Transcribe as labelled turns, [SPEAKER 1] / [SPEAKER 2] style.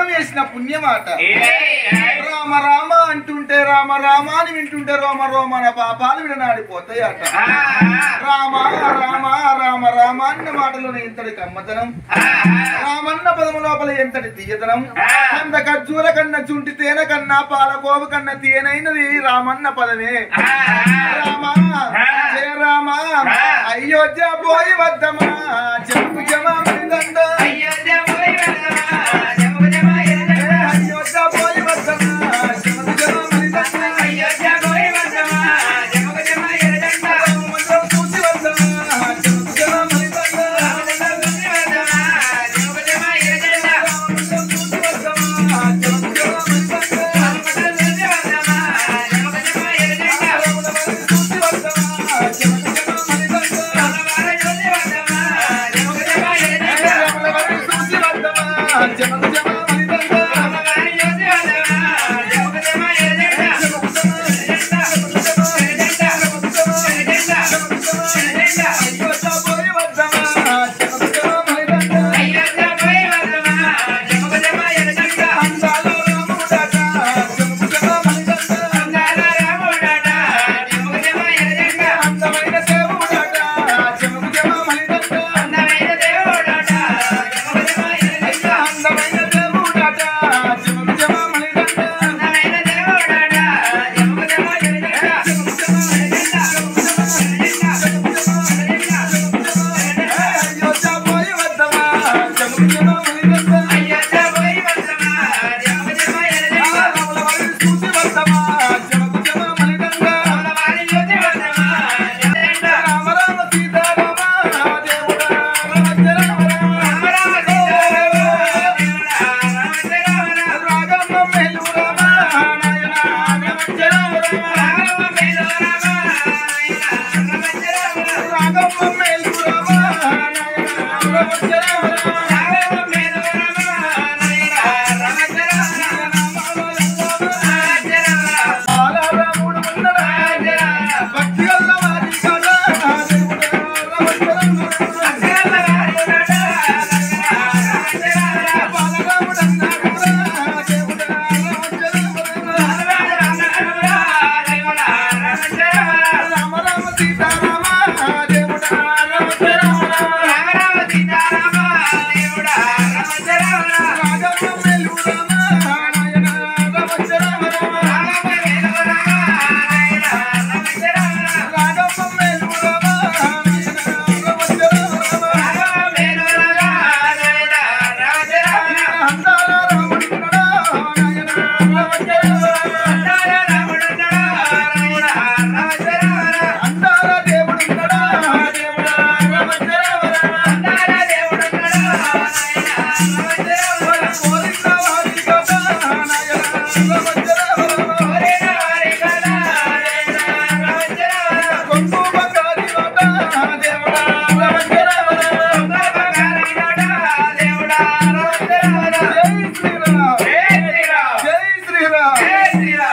[SPEAKER 1] దైవం వేసిన పుణ్యమాట. రామ రామ అంటుంటే రామ రామ అని వింటుంటే రోమ రోమ నా పాపాలు విడనాడిపోతాయి అట. రామ రామ రామ రామ అన్న మాటలోనే ఎంతటి కమ్మతనం, రామన్న పదము లోపల ఎంతటి తీయతనం. అంత ఖర్జూర కన్నా చుంటి తేనె కన్నా పాలకోవ కన్నా తేనైనది రామన్న పదమే. రామ జయ రామ అయోధ్య పోయి వద్దమా చెప్పు జమా అయోధ్య పోయి వద్దమా రామ